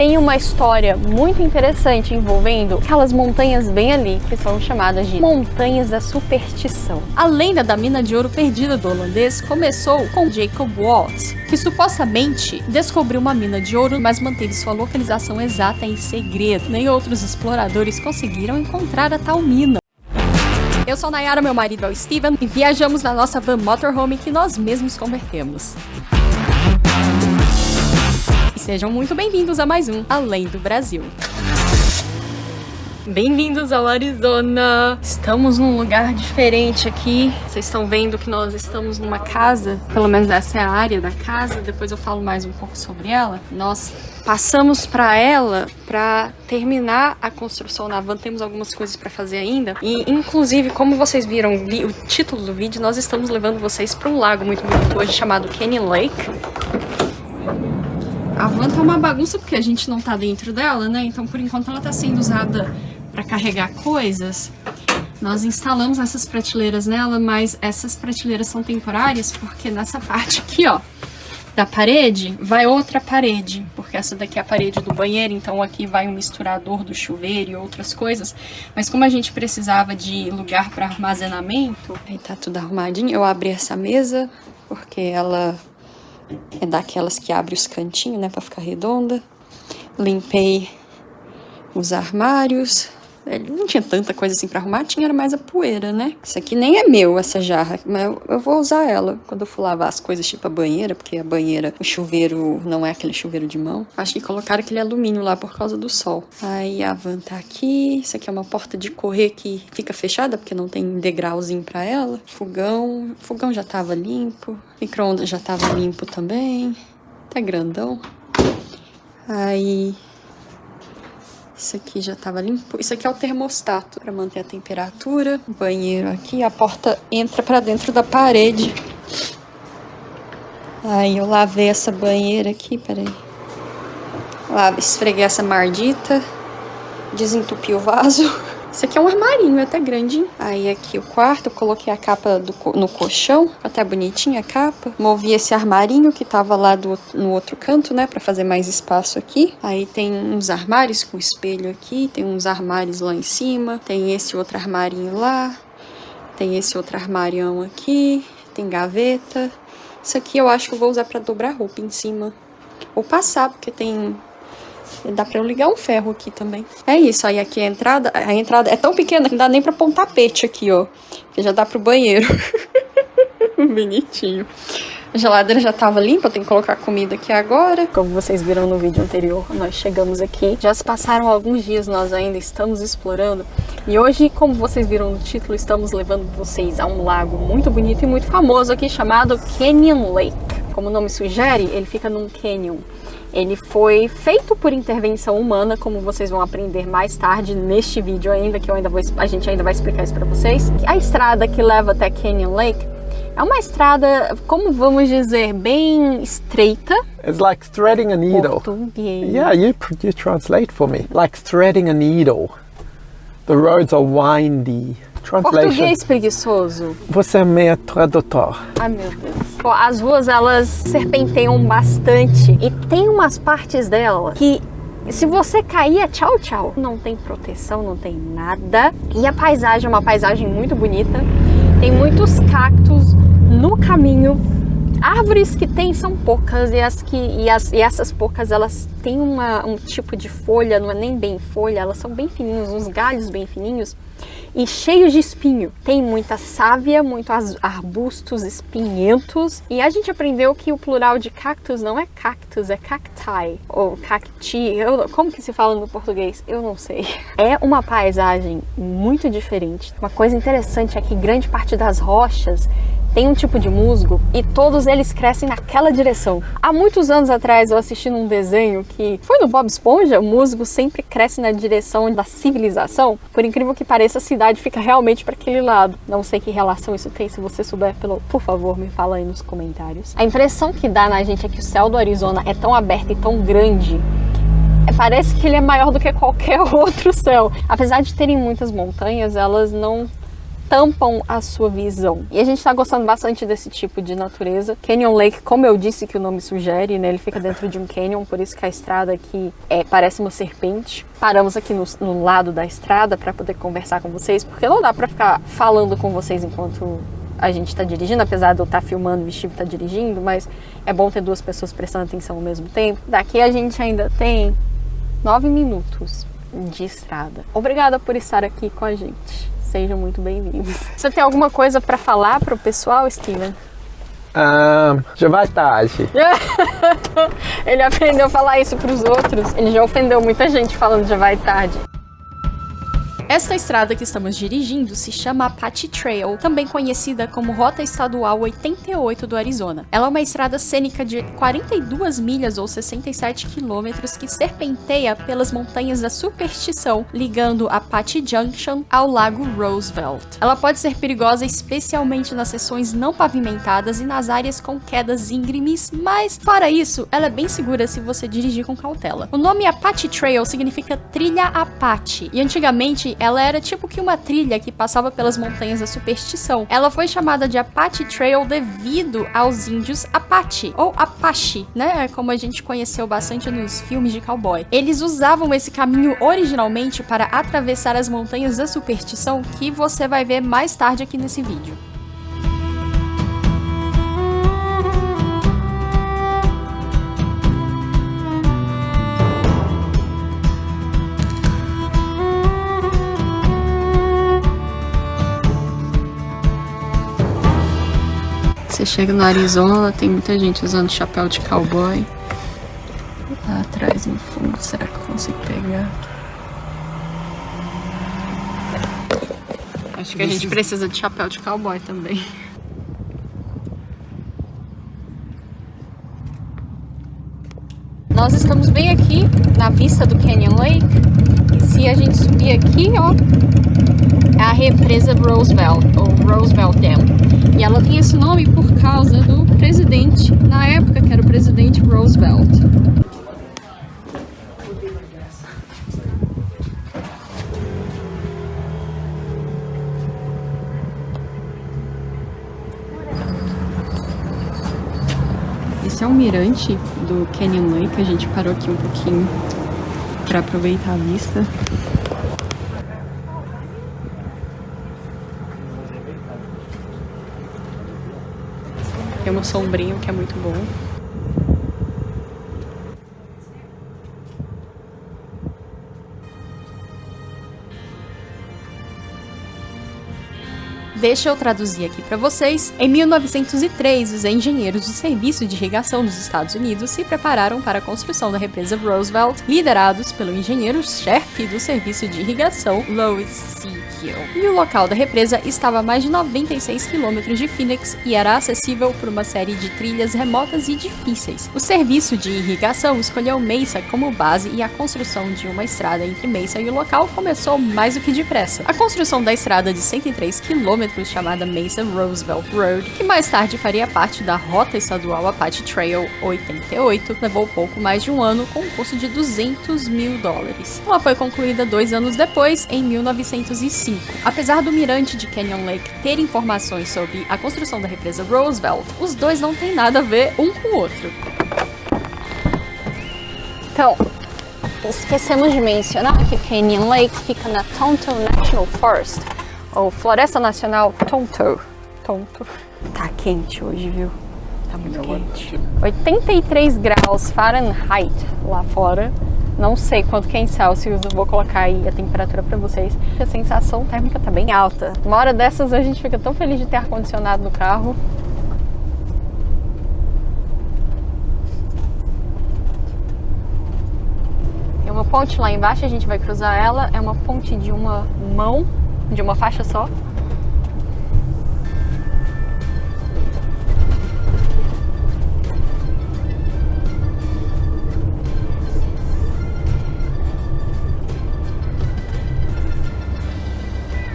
Tem uma história muito interessante envolvendo aquelas montanhas bem ali, que são chamadas de Montanhas da Superstição. A lenda da mina de ouro perdida do holandês começou com Jacob Waltz, que supostamente descobriu uma mina de ouro, mas manteve sua localização exata em segredo. Nem outros exploradores conseguiram encontrar a tal mina. Eu sou a Nayara, meu marido é o Steven, e viajamos na nossa van motorhome que nós mesmos convertemos. Sejam muito bem-vindos a mais um Além do Brasil. Bem-vindos ao Arizona! Estamos num lugar diferente aqui. Vocês estão vendo que nós estamos numa casa, pelo menos essa é a área da casa, depois eu falo mais um pouco sobre ela. Nós passamos para ela para terminar a construção na van, temos algumas coisas para fazer ainda. E inclusive, como vocês viram o título do vídeo, nós estamos levando vocês para um lago muito bonito hoje chamado Canyon Lake. A van tá uma bagunça porque a gente não tá dentro dela, né? Então, por enquanto, ela tá sendo usada para carregar coisas. Nós instalamos essas prateleiras nela, mas essas prateleiras são temporárias porque nessa parte aqui, ó, da parede, vai outra parede. Porque essa daqui é a parede do banheiro, então aqui vai um misturador do chuveiro e outras coisas. Mas como a gente precisava de lugar para armazenamento, aí tá tudo arrumadinho. Eu abri essa mesa porque ela é daquelas que abre os cantinhos, né, pra ficar redonda. Limpei os armários. Não tinha tanta coisa assim pra arrumar, era mais a poeira, né? Isso aqui nem é meu, essa jarra, mas eu vou usar ela quando eu for lavar as coisas, tipo a banheira, porque a banheira, o chuveiro não é aquele chuveiro de mão. Acho que colocaram aquele alumínio lá por causa do sol. Aí a van tá aqui. Isso aqui é uma porta de correr que fica fechada, porque não tem degrauzinho pra ela. O fogão já tava limpo. Micro-ondas já tava limpo também. Tá grandão. Aí isso aqui já tava limpo. Isso aqui é o termostato para manter a temperatura. O banheiro aqui, a porta entra para dentro da parede. Aí eu lavei essa banheira aqui, peraí. Esfreguei essa mardita. Desentupi o vaso. Isso aqui é um armarinho, é até grandinho. Aí aqui o quarto, eu coloquei a capa no colchão, até bonitinha a capa. Movi esse armarinho que tava lá no outro canto, né, pra fazer mais espaço aqui. Aí tem uns armários com espelho aqui, tem uns armários lá em cima. Tem esse outro armarinho lá, tem esse outro armarião aqui, tem gaveta. Isso aqui eu acho que eu vou usar pra dobrar roupa em cima. Ou passar, porque tem... Dá pra eu ligar um ferro aqui também. É isso, aí aqui a entrada é tão pequena que não dá nem pra pôr um tapete aqui, ó. Que já dá pro banheiro. Bonitinho. A geladeira já tava limpa, eu tenho que colocar comida aqui agora. Como vocês viram no vídeo anterior, nós chegamos aqui. Já se passaram alguns dias, nós ainda estamos explorando. E hoje, como vocês viram no título, estamos levando vocês a um lago muito bonito e muito famoso aqui, chamado Canyon Lake. Como o nome sugere, ele fica num canyon. Ele foi feito por intervenção humana, como vocês vão aprender mais tarde neste vídeo ainda, que a gente ainda vai explicar isso para vocês. A estrada que leva até Canyon Lake é uma estrada, como vamos dizer, bem estreita. It's like threading a needle. Português. Yeah, you translate for me. Like threading a needle. The roads are windy. Translation. Português preguiçoso. Você é meio tradutor. Ai, meu Deus. As ruas, elas serpenteiam bastante. E tem umas partes dela que, se você cair, é tchau, tchau. Não tem proteção, não tem nada. E a paisagem é uma paisagem muito bonita. Tem muitos cactos no caminho. Árvores que tem são poucas. E essas poucas, elas têm um tipo de folha, não é nem bem folha. Elas são bem fininhos, uns galhos bem fininhos. E cheios de espinho. Tem muita sávia, muitos arbustos espinhentos. E a gente aprendeu que o plural de cactus não é cactus, é cacti. Ou cacti. Como que se fala no português? Eu não sei. É uma paisagem muito diferente. Uma coisa interessante é que grande parte das rochas tem um tipo de musgo e todos eles crescem naquela direção. Há muitos anos atrás eu assisti num desenho que foi no Bob Esponja, o musgo sempre cresce na direção da civilização. Por incrível que pareça, a cidade fica realmente para aquele lado. Não sei que relação isso tem, se você souber, por favor, me fala aí nos comentários. A impressão que dá na gente é que o céu do Arizona é tão aberto e tão grande. Parece que ele é maior do que qualquer outro céu. Apesar de terem muitas montanhas, elas não tampam a sua visão. E a gente tá gostando bastante desse tipo de natureza. Canyon Lake, como eu disse que o nome sugere, né, ele fica dentro de um canyon, por isso que a estrada aqui parece uma serpente. Paramos aqui no lado da estrada para poder conversar com vocês, porque não dá para ficar falando com vocês enquanto a gente tá dirigindo, apesar de eu estar filmando e o Steve tá dirigindo, mas é bom ter duas pessoas prestando atenção ao mesmo tempo. Daqui a gente ainda tem 9 minutos de estrada. Obrigada por estar aqui com a gente. Sejam muito bem-vindos. Você tem alguma coisa para falar pro pessoal, Steven? Já vai tarde. Ele aprendeu a falar isso pros outros. Ele já ofendeu muita gente falando já vai tarde. Esta estrada que estamos dirigindo se chama Apache Trail, também conhecida como Rota Estadual 88 do Arizona. Ela é uma estrada cênica de 42 milhas ou 67 quilômetros que serpenteia pelas montanhas da Superstição, ligando Apache Junction ao Lago Roosevelt. Ela pode ser perigosa especialmente nas seções não pavimentadas e nas áreas com quedas íngremes, mas, fora isso, ela é bem segura se você dirigir com cautela. O nome Apache Trail significa trilha Apache, e antigamente ela era tipo que uma trilha que passava pelas montanhas da Superstição. Ela foi chamada de Apache Trail devido aos índios Apache, ou Apache, né? Como a gente conheceu bastante nos filmes de cowboy. Eles usavam esse caminho originalmente para atravessar as montanhas da Superstição, que você vai ver mais tarde aqui nesse vídeo. Você chega no Arizona, tem muita gente usando chapéu de cowboy. Lá atrás no fundo, será que eu consigo pegar? Acho que a gente precisa de chapéu de cowboy também. Nós estamos bem aqui na vista do Canyon Lake. E se a gente subir aqui, ó, é a represa Roosevelt, ou Roosevelt Dam. E ela tem esse nome por causa do presidente, na época que era o presidente Roosevelt. Esse é o mirante do Canyon Lake, a gente parou aqui um pouquinho para aproveitar a vista. Tem um sombrinho que é muito bom. Deixa eu traduzir aqui para vocês. Em 1903, os engenheiros do Serviço de Irrigação dos Estados Unidos se prepararam para a construção da represa Roosevelt, liderados pelo engenheiro-chefe do Serviço de Irrigação, Louis C. Gill. E o local da represa estava a mais de 96 quilômetros de Phoenix e era acessível por uma série de trilhas remotas e difíceis. O Serviço de Irrigação escolheu Mesa como base e a construção de uma estrada entre Mesa e o local começou mais do que depressa. A construção da estrada de 103 quilômetros chamada Mesa Roosevelt Road, que mais tarde faria parte da Rota Estadual Apache Trail 88, levou pouco mais de um ano com um custo de $200 mil. Ela foi concluída 2 anos depois, em 1905. Apesar do mirante de Canyon Lake ter informações sobre a construção da represa Roosevelt, os dois não têm nada a ver um com o outro. Então, esquecemos de mencionar que Canyon Lake fica na Tonto National Forest, ou Floresta Nacional Tonto. Tá quente hoje, viu? Tá muito quente. 83 graus Fahrenheit lá fora. Não sei quanto que é em Celsius, eu vou colocar aí a temperatura pra vocês. A sensação térmica tá bem alta. Uma hora dessas a gente fica tão feliz de ter ar-condicionado no carro. Tem uma ponte lá embaixo, a gente vai cruzar ela. É uma ponte de uma mão, de uma faixa só.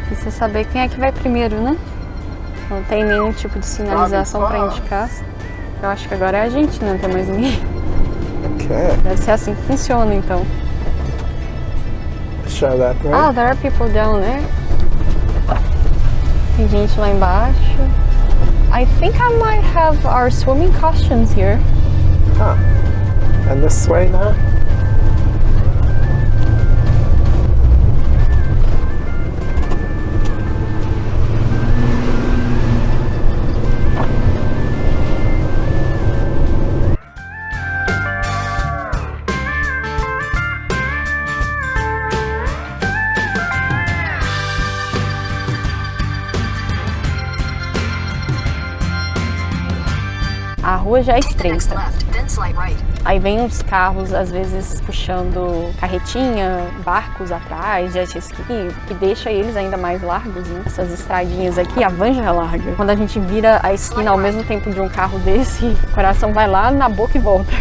Precisa saber quem é que vai primeiro, né? Não tem nenhum tipo de sinalização para indicar. Eu acho que agora é a gente, não tem mais ninguém. Okay. Deve ser assim que funciona, então. Show that, right? Oh, there are people down there. Tem gente lá embaixo. I think I might have our swimming costumes here. Ah, and this way now? A rua já é estreita. Aí vem uns carros, às vezes, puxando carretinha, barcos atrás, jet ski, que deixa eles ainda mais largos, né? Essas estradinhas aqui, a van já é larga. Quando a gente vira a esquina ao mesmo tempo de um carro desse, o coração vai lá na boca e volta.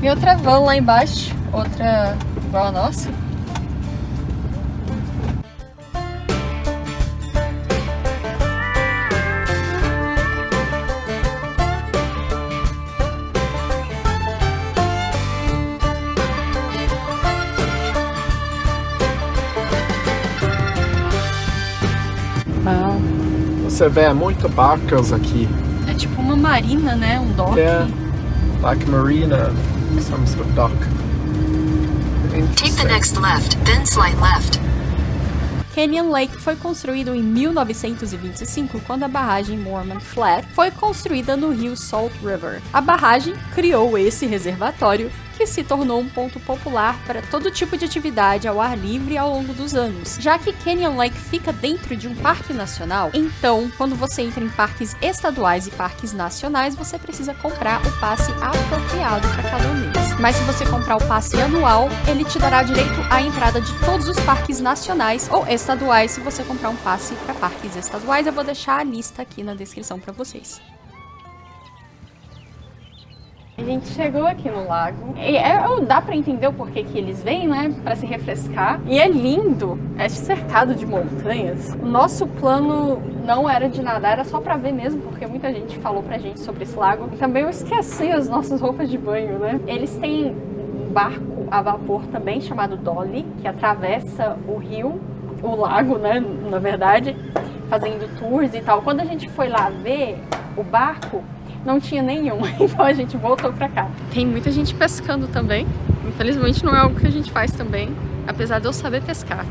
E outra van lá embaixo, outra igual a nossa. Você vê muito barcos aqui. É tipo uma marina, né? Um dock. Yeah, like a marina, some sort of dock. Take the next left, then slight left. Canyon Lake foi construído em 1925, quando a barragem Mormon Flat foi construída no rio Salt River. A barragem criou esse reservatório, que se tornou um ponto popular para todo tipo de atividade ao ar livre ao longo dos anos. Já que Canyon Lake fica dentro de um parque nacional, então, quando você entra em parques estaduais e parques nacionais, você precisa comprar o passe apropriado para cada um deles. Mas se você comprar o passe anual, ele te dará direito à entrada de todos os parques nacionais ou estaduais. Se você comprar um passe para parques estaduais, eu vou deixar a lista aqui na descrição para vocês. A gente chegou aqui no lago. Dá pra entender o porquê que eles vêm, né? Pra se refrescar. E é lindo. É cercado de montanhas. O nosso plano não era de nadar, era só pra ver mesmo, porque muita gente falou pra gente sobre esse lago. E também eu esqueci as nossas roupas de banho, né? Eles têm um barco a vapor também, chamado Dolly, que atravessa o rio, o lago, né? Na verdade, fazendo tours e tal. Quando a gente foi lá ver o barco, não tinha nenhum, então a gente voltou pra cá. Tem muita gente pescando também. Infelizmente não é algo que a gente faz também, apesar de eu saber pescar.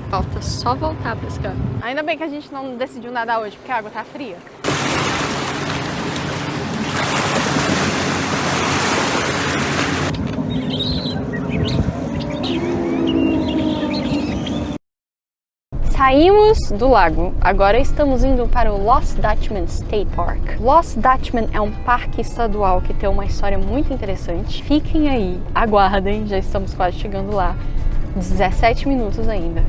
Falta só voltar a pescar. Ainda bem que a gente não decidiu nadar hoje, porque a água tá fria. Saímos do lago, agora estamos indo para o Lost Dutchman State Park. Lost Dutchman é um parque estadual que tem uma história muito interessante. Fiquem aí, aguardem, já estamos quase chegando lá. 17 minutos ainda.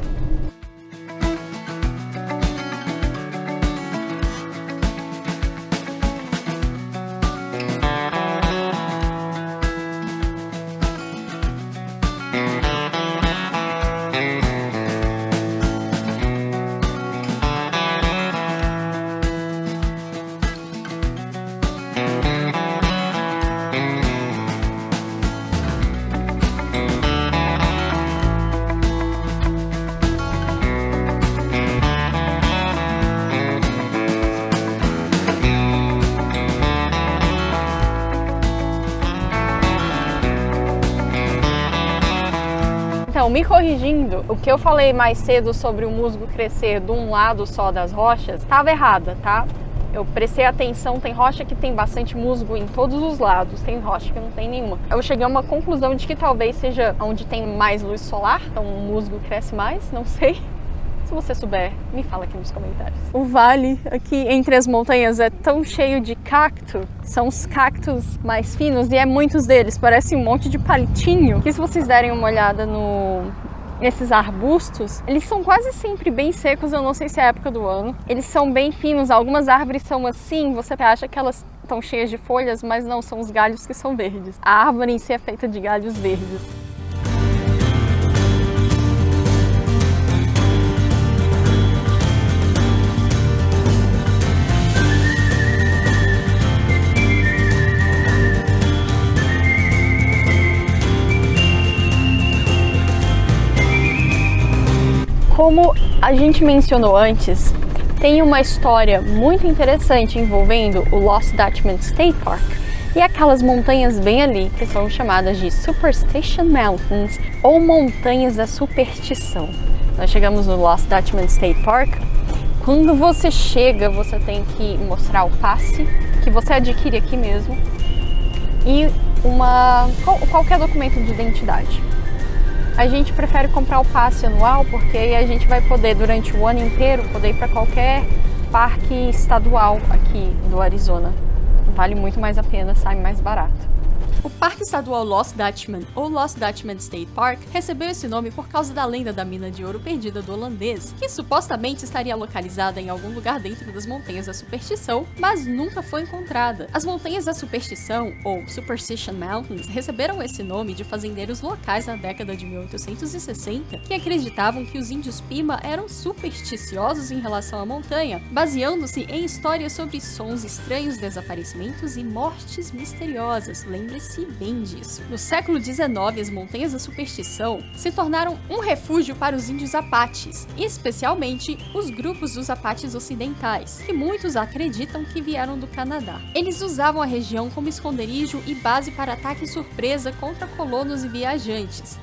Então, me corrigindo, o que eu falei mais cedo sobre o musgo crescer de um lado só das rochas, estava errada, tá? Eu prestei atenção, tem rocha que tem bastante musgo em todos os lados, tem rocha que não tem nenhuma. Eu cheguei a uma conclusão de que talvez seja onde tem mais luz solar, então o musgo cresce mais, não sei. Se você souber, me fala aqui nos comentários. O vale aqui entre as montanhas é tão cheio de cacto. São os cactos mais finos e é muitos deles. Parece um monte de palitinho. Que se vocês derem uma olhada nesses arbustos, eles são quase sempre bem secos. Eu não sei se é a época do ano. Eles são bem finos. Algumas árvores são assim. Você acha que elas estão cheias de folhas, mas não, são os galhos que são verdes. A árvore em si é feita de galhos verdes. Como a gente mencionou antes, tem uma história muito interessante envolvendo o Lost Dutchman State Park e aquelas montanhas bem ali, que são chamadas de Superstition Mountains, ou Montanhas da Superstição. Nós chegamos no Lost Dutchman State Park. Quando você chega, você tem que mostrar o passe, que você adquire aqui mesmo, e qualquer documento de identidade. A gente prefere comprar o passe anual, porque aí a gente vai poder, durante o ano inteiro, poder ir para qualquer parque estadual aqui do Arizona. Vale muito mais a pena, sai mais barato. O Parque Estadual Lost Dutchman, ou Lost Dutchman State Park, recebeu esse nome por causa da lenda da mina de ouro perdida do holandês, que supostamente estaria localizada em algum lugar dentro das Montanhas da Superstição, mas nunca foi encontrada. As Montanhas da Superstição, ou Superstition Mountains, receberam esse nome de fazendeiros locais na década de 1860, que acreditavam que os índios Pima eram supersticiosos em relação à montanha, baseando-se em histórias sobre sons estranhos, desaparecimentos e mortes misteriosas. Lembre-se bem disso. No século XIX, as Montanhas da Superstição se tornaram um refúgio para os índios apaches, especialmente os grupos dos apaches ocidentais, que muitos acreditam que vieram do Canadá. Eles usavam a região como esconderijo e base para ataque surpresa contra colonos e viajantes.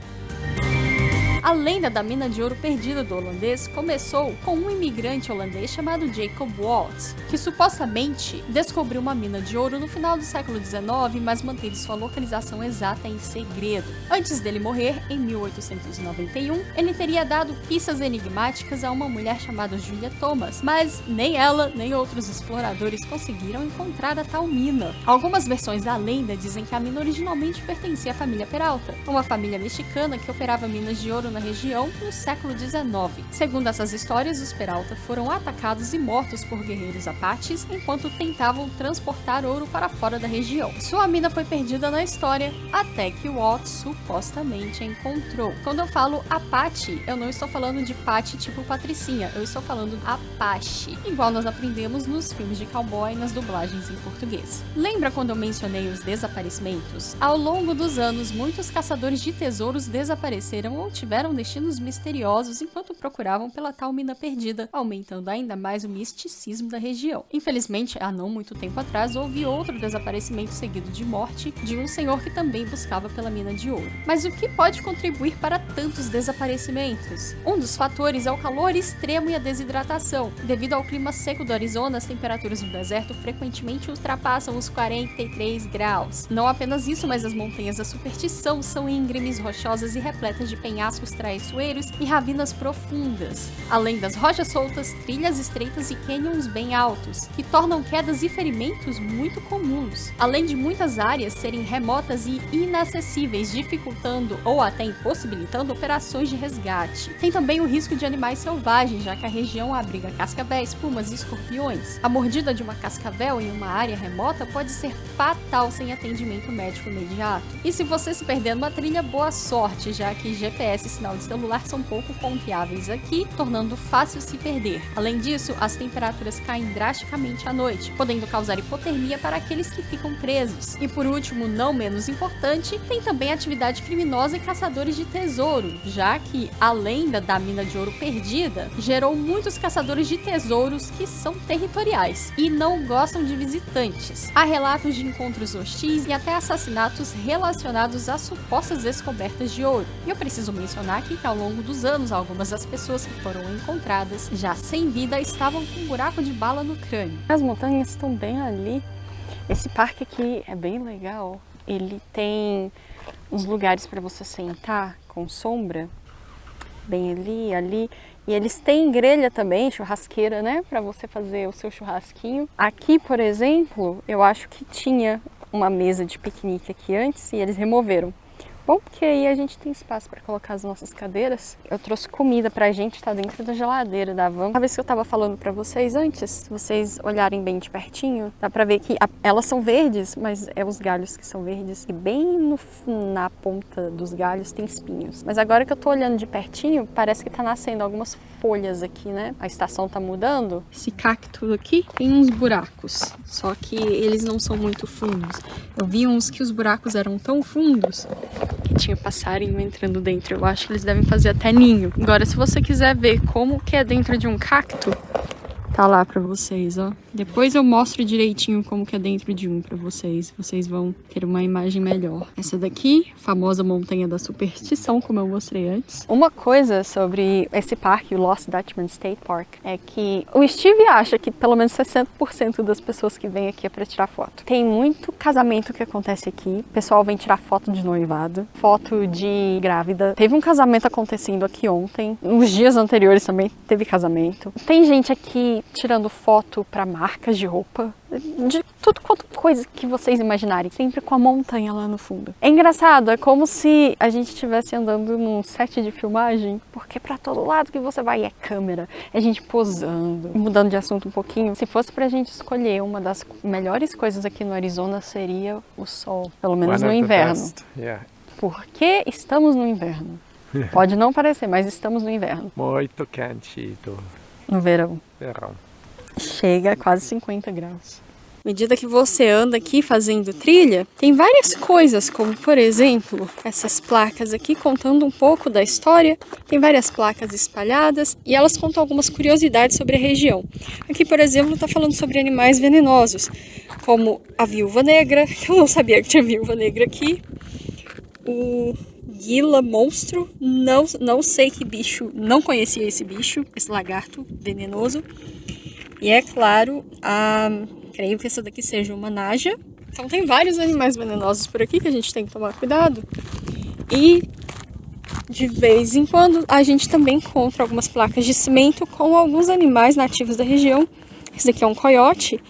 A lenda da mina de ouro perdida do holandês começou com um imigrante holandês chamado Jacob Waltz, que supostamente descobriu uma mina de ouro no final do século XIX, mas manteve sua localização exata em segredo. Antes dele morrer, em 1891, ele teria dado pistas enigmáticas a uma mulher chamada Julia Thomas, mas nem ela nem outros exploradores conseguiram encontrar a tal mina. Algumas versões da lenda dizem que a mina originalmente pertencia à família Peralta, uma família mexicana que operava minas de ouro na região no século XIX. Segundo essas histórias, os Peralta foram atacados e mortos por guerreiros apaches enquanto tentavam transportar ouro para fora da região. Sua mina foi perdida na história até que Waltz supostamente a encontrou. Quando eu falo Apache, eu não estou falando de Pate tipo Patricinha, eu estou falando Apache, igual nós aprendemos nos filmes de cowboy e nas dublagens em português. Lembra quando eu mencionei os desaparecimentos? Ao longo dos anos, muitos caçadores de tesouros desapareceram ou tiveram destinos misteriosos enquanto procuravam pela tal mina perdida, aumentando ainda mais o misticismo da região. Infelizmente, há não muito tempo atrás, houve outro desaparecimento seguido de morte de um senhor que também buscava pela mina de ouro. Mas o que pode contribuir para tantos desaparecimentos? Um dos fatores é o calor extremo e a desidratação. Devido ao clima seco do Arizona, as temperaturas no deserto frequentemente ultrapassam os 43 graus. Não apenas isso, mas as Montanhas da Superstição são íngremes, rochosas e repletas de penhascos traiçoeiros e ravinas profundas, além das rochas soltas, trilhas estreitas e cânions bem altos, que tornam quedas e ferimentos muito comuns, além de muitas áreas serem remotas e inacessíveis, dificultando ou até impossibilitando operações de resgate. Tem também o risco de animais selvagens, já que a região abriga cascavéis, pumas e escorpiões. A mordida de uma cascavel em uma área remota pode ser fatal sem atendimento médico imediato. E se você se perder numa trilha, boa sorte, já que GPS e sinal de celular são pouco confiáveis aqui, tornando fácil se perder. Além disso, as temperaturas caem drasticamente à noite, podendo causar hipotermia para aqueles que ficam presos. E por último, não menos importante, tem também atividade criminosa e caçadores de tesouro, já que a lenda da mina de ouro perdida gerou muitos caçadores de tesouros que são territoriais e não gostam de visitantes. Há relatos de encontros hostis e até assassinatos relacionados a supostas descobertas de ouro. E eu preciso mencionar aqui que ao longo dos anos, algumas das pessoas que foram encontradas já sem vida estavam com um buraco de bala no crânio. As montanhas estão bem ali. Esse parque aqui é bem legal. Ele tem uns lugares para você sentar com sombra, bem ali. E eles têm grelha também, churrasqueira, né? Para você fazer o seu churrasquinho. Aqui, por exemplo, eu acho que tinha uma mesa de piquenique aqui antes e eles removeram. Bom, porque aí a gente tem espaço para colocar as nossas cadeiras. Eu trouxe comida pra gente, tá dentro da geladeira da van. A vez que eu tava falando pra vocês antes, se vocês olharem bem de pertinho, dá pra ver que elas são verdes, mas é os galhos que são verdes. E bem na ponta dos galhos tem espinhos. Mas agora que eu tô olhando de pertinho, parece que tá nascendo algumas folhas aqui, né? A estação tá mudando. Esse cacto aqui tem uns buracos, só que eles não são muito fundos. Eu vi uns que os buracos eram tão fundos que tinha passarinho entrando dentro. Eu acho que eles devem fazer até ninho. Agora, se você quiser ver como que é dentro de um cacto, Tá lá pra vocês, ó. Depois eu mostro direitinho como que é dentro de um pra vocês. Vocês vão ter uma imagem melhor. Essa daqui, famosa Montanha da Superstição, como eu mostrei antes. Uma coisa sobre esse parque, o Lost Dutchman State Park, é que o Steve acha que pelo menos 60% das pessoas que vêm aqui é pra tirar foto. Tem muito casamento que acontece aqui. O pessoal vem tirar foto de noivado, foto de grávida. Teve um casamento acontecendo aqui ontem. Nos dias anteriores também teve casamento. Tem gente aqui tirando foto para marcas de roupa, de tudo quanto coisa que vocês imaginarem, sempre com a montanha lá no fundo. É engraçado, é como se a gente estivesse andando num set de filmagem, porque para todo lado que você vai é câmera, é gente posando. Mudando de assunto um pouquinho, se fosse pra gente escolher uma das melhores coisas aqui no Arizona seria o sol, pelo menos no inverno. Porque estamos no inverno. Pode não parecer, mas estamos no inverno. Muito quente no verão. Chega a quase 50 graus. À medida que você anda aqui fazendo trilha, tem várias coisas, como por exemplo, essas placas aqui contando um pouco da história. Tem várias placas espalhadas e elas contam algumas curiosidades sobre a região. Aqui, por exemplo, está falando sobre animais venenosos, como a viúva negra, que eu não sabia que tinha viúva negra aqui. O Gila monstro, não sei que bicho, não conhecia esse bicho, esse lagarto venenoso. E é claro, creio que essa daqui seja uma naja. Então tem vários animais venenosos por aqui que a gente tem que tomar cuidado. E de vez em quando a gente também encontra algumas placas de cimento com alguns animais nativos da região. Esse daqui é um coiote.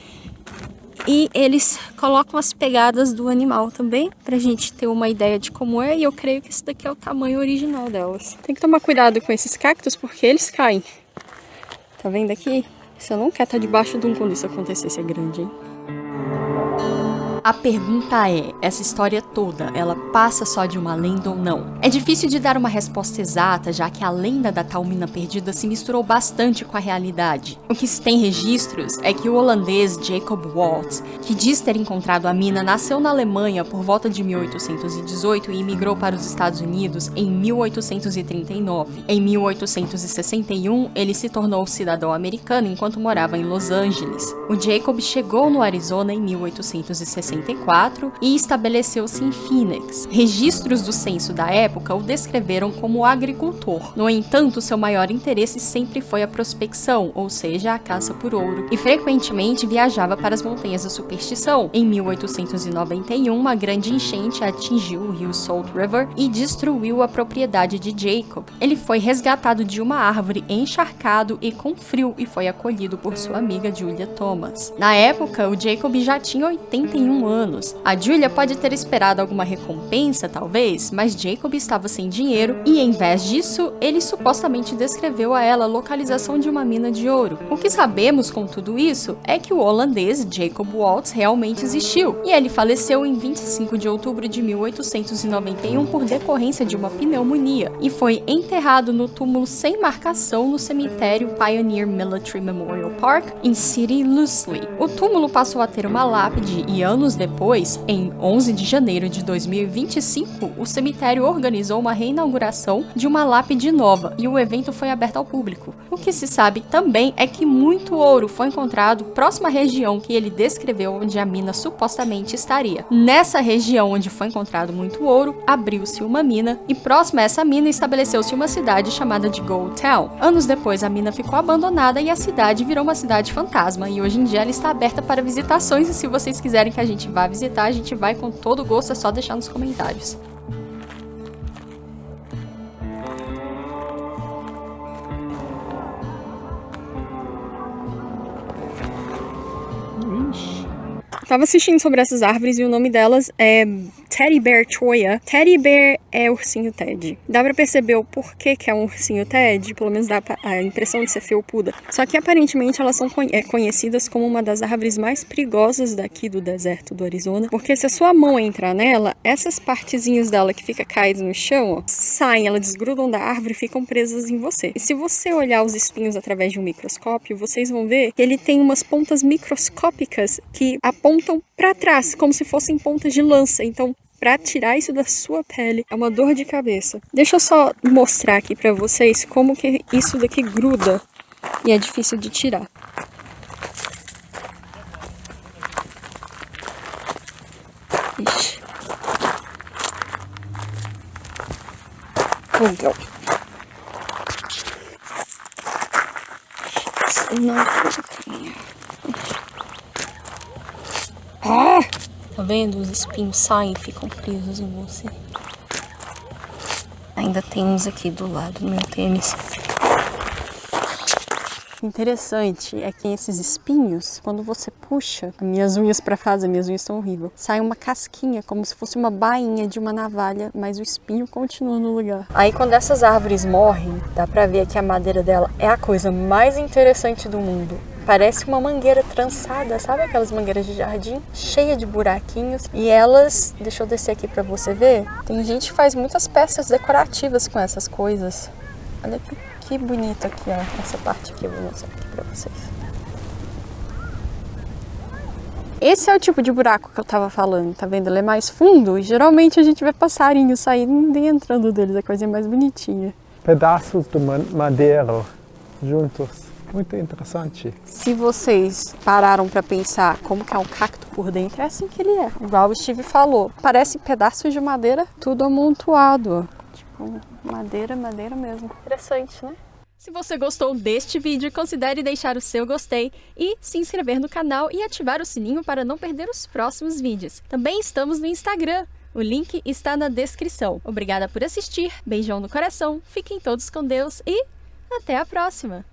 E eles colocam as pegadas do animal também, pra gente ter uma ideia de como é. E eu creio que esse daqui é o tamanho original delas. Tem que tomar cuidado com esses cactos porque eles caem. Tá vendo aqui? Você não quer estar debaixo de um quando isso acontecer, se é grande, hein? A pergunta é, essa história toda, ela passa só de uma lenda ou não? É difícil de dar uma resposta exata, já que a lenda da tal mina perdida se misturou bastante com a realidade. O que se tem registros é que o holandês Jacob Waltz, que diz ter encontrado a mina, nasceu na Alemanha por volta de 1818 e imigrou para os Estados Unidos em 1839. Em 1861, ele se tornou cidadão americano enquanto morava em Los Angeles. O Jacob chegou no Arizona em 1864 e estabeleceu-se em Phoenix. Registros do censo da época o descreveram como agricultor. No entanto, seu maior interesse sempre foi a prospecção, ou seja, a caça por ouro, e frequentemente viajava para as Montanhas da Superstição. Em 1891, uma grande enchente atingiu o rio Salt River e destruiu a propriedade de Jacob. Ele foi resgatado de uma árvore encharcado e com frio e foi acolhido por sua amiga Julia Thomas. Na época, o Jacob já tinha 81 anos. A Julia pode ter esperado alguma recompensa, talvez, mas Jacob estava sem dinheiro e, em vez disso, ele supostamente descreveu a ela a localização de uma mina de ouro. O que sabemos com tudo isso é que o holandês Jacob Waltz realmente existiu, e ele faleceu em 25 de outubro de 1891 por decorrência de uma pneumonia, e foi enterrado no túmulo sem marcação no cemitério Pioneer Military Memorial Park, em City Lousley. O túmulo passou a ter uma lápide e anos depois, em 11 de janeiro de 2025, o cemitério organizou uma reinauguração de uma lápide nova e o evento foi aberto ao público. O que se sabe também é que muito ouro foi encontrado próximo à região que ele descreveu onde a mina supostamente estaria. Nessa região onde foi encontrado muito ouro, abriu-se uma mina e próximo a essa mina estabeleceu-se uma cidade chamada de Gold Town. Anos depois a mina ficou abandonada e a cidade virou uma cidade fantasma e hoje em dia ela está aberta para visitações e se vocês quiserem que a gente vá visitar, a gente vai com todo gosto, é só deixar nos comentários. Tava assistindo sobre essas árvores e o nome delas é Teddy Bear Cholla. Teddy Bear é ursinho Ted. Dá pra perceber o porquê que é um ursinho Ted, pelo menos dá a impressão de ser felpuda. Só que aparentemente elas são conhecidas como uma das árvores mais perigosas daqui do deserto do Arizona, porque se a sua mão entrar nela, essas partezinhas dela que fica caídas no chão, ó, saem, elas desgrudam da árvore e ficam presas em você. E se você olhar os espinhos através de um microscópio, vocês vão ver que ele tem umas pontas microscópicas que apontam para trás, como se fossem pontas de lança. Então, para tirar isso da sua pele é uma dor de cabeça. Deixa eu só mostrar aqui para vocês como que isso daqui gruda e é difícil de tirar. Não. Ah! Tá vendo? Os espinhos saem e ficam presos em você. Ainda tem uns aqui do lado do meu tênis. Interessante é que esses espinhos, quando você puxa, minhas unhas pra fazer, minhas unhas estão horríveis, sai uma casquinha, como se fosse uma bainha de uma navalha, mas o espinho continua no lugar. Aí quando essas árvores morrem, dá pra ver que a madeira dela é a coisa mais interessante do mundo. Parece uma mangueira trançada, sabe aquelas mangueiras de jardim? Cheia de buraquinhos. E elas, deixa eu descer aqui pra você ver, tem gente que faz muitas peças decorativas com essas coisas. Olha que bonito aqui, ó, essa parte aqui, eu vou mostrar aqui pra vocês. Esse é o tipo de buraco que eu tava falando, tá vendo? Ele é mais fundo e geralmente a gente vê passarinhos saindo e entrando deles, a coisa mais bonitinha. Pedaços de madeira juntos. Muito interessante. Se vocês pararam pra pensar como que é um cacto por dentro, é assim que ele é. Igual o Steve falou, parece pedaços de madeira tudo amontoado, ó. Tipo, madeira mesmo. Interessante, né? Se você gostou deste vídeo, considere deixar o seu gostei e se inscrever no canal e ativar o sininho para não perder os próximos vídeos. Também estamos no Instagram, o link está na descrição. Obrigada por assistir, beijão no coração, fiquem todos com Deus e até a próxima!